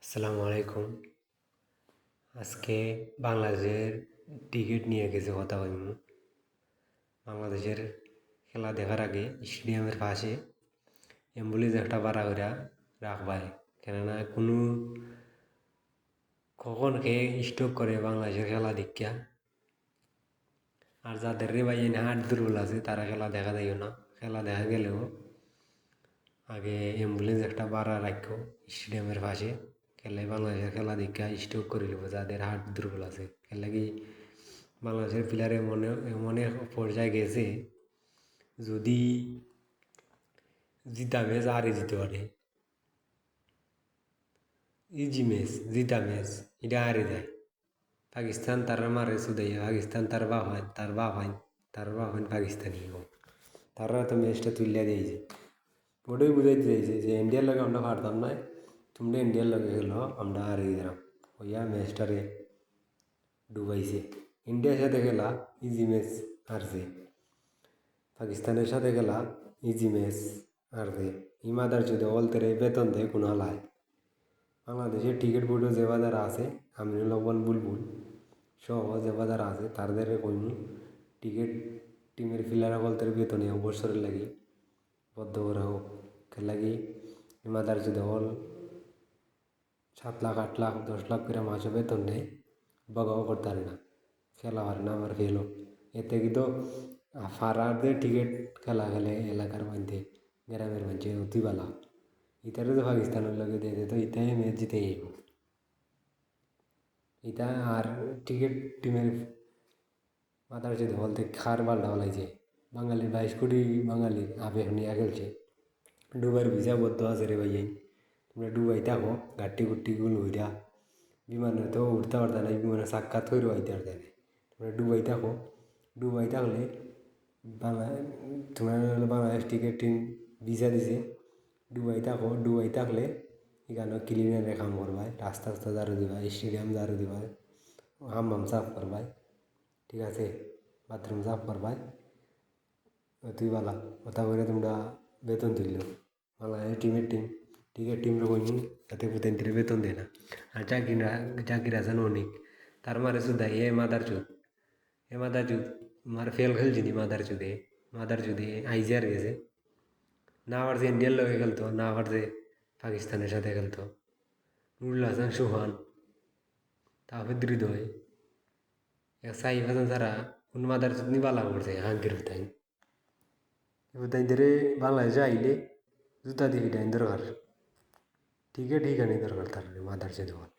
আসসালামু আলাইকুম। আজকে বাংলাদেশের টিকিট নিয়ে কিছু কথা বলবো। বাংলাদেশের খেলা দেখার আগে স্টেডিয়ামের পাশে অ্যাম্বুলেন্স একটা ভাড়া করে রাখবাই, কেননা কখন খেয়ে স্টপ করে বাংলাদেশের খেলা দেখা। আর যাদের রে ভাই হাট দুর্বল আছে তারা খেলা দেখা যাইও না। খেলা দেখা গেলেও আগে অ্যাম্বুলেন্স একটা ভাড়া রাখো স্টেডিয়ামের পাশে, খেলে বাংলাদেশের খেলা দেখা স্টপ করে নেব যাদের হাট দুর্বল আছে। খেলে কি বাংলাদেশের প্লেয়ার এমন এক পর্যায়ে গেছে, যদি জিতা ম্যাচ আরই জিতে পারে। ইজি ম্যাচ জিতা ম্যাচ এটা হারে যায়। পাকিস্তান তারা মারে সুদাইয়া, পাকিস্তান তার বাপ হয় পাকিস্তানি হোক, তারা তো ম্যাচটা তুলিয়া দিয়েছে। ওটাই বুঝাইতে চাইছে যে ইন্ডিয়ার লগে আমরা পারতাম না, তোমরা ইন্ডিয়ার লগে খেলো, আমরা হারিয়ে দিলাম। ওইয়া ম্যাচটারে ডুবাইছে। ইন্ডিয়ার সাথে খেলা ইজি ম্যাচ হারছে, পাকিস্তানের সাথে খেলা ইজি ম্যাচ হারছে। ইমাদার যদি অলতেরে বেতন দেয় কোনো হালায়। বাংলাদেশের টিকিট বোর্ডও যে বাজার আছে, আমিনুল লবণ বুলবুল সহ যে বাজার আছে তাদের কইমু টিকিট টিমের প্লেয়ার অলতের বেতনে বছরের লাগি বদ্ধ করা হোক। লাগি ইমাদার যদি হল 7 লাখ 8 লাখ 10 লাখ করে মাসে বেতন নেয়, বগাও করতে পারে না, খেলা পারে না, আমার ফেল হোক। এতে কিন্তু ফারারদের টিকিট খেলা খেলে এলাকার মধ্যে গ্রামের মধ্যে অতিবালা ইতারে তো পাকিস্তানের লগে দিয়ে দিত, ইতাই ম্যাচ জিতে যাইব। ইতা আর টিকিট টিমের মাথার যদি বলতে খার পাল্টা বলাইছে। বাঙালির 22 কোটি বাঙালির আবেগ নিয়ে খেলছে। ডুবার ভিসা বদ্ধ আছে রে ভাইয়াই, তোমরা ডুবাই থাকো গাট্টি গুট্টি গুলো হইরা, বিমানে তো উঠতে পারতে না, বিমানে সাক্ষাৎ হইলেও আইতে পারতে না। তোমরা ডুবাই থাকো, ডুবাই থাকলে তোমরা বাংলাদেশ টিকিট টিম ভিসা দিছে, ডুবাই থাকো, ডুবাই থাকলে এখানে ক্লিনারে কাম করবাই, রাস্তা রাস্তা ঝাড়ু দিবাই, স্টেডিয়াম ঝাড়ু দিবাই, হাম্মাম সাফ করবাই, ঠিক আছে, বাথরুম সাফ করবাই। তুই বালা কথা বলে তোমরা বেতন তুলল বাংলাদেশ টিকিট টিমরা কইনি তাতে পুতেন বেতন দেয় না। আর চাকরিরা আছেন অনেক, তার মারে শুধু এ মাদার চুদ মার ফেল খেলছি নি মাদার চুদে আইজিয়ার গেছে, না পারছে ইন্ডিয়ার লগে খেলতো, না পারছে পাকিস্তানের সাথে খেলতো। নুরুল হাসান সোহান, তারপর হৃদয়, সাইফ হাসান ছাড়া কোন মাদার চুদ নি বালা করছে হাঙ্কির তাই। তাইদের বাংলাদেশে আইলে জুতা দিয়ে পিটাইন দরকার, টিকিট ঠিকানি দরকার তার মাদার চুদ হল।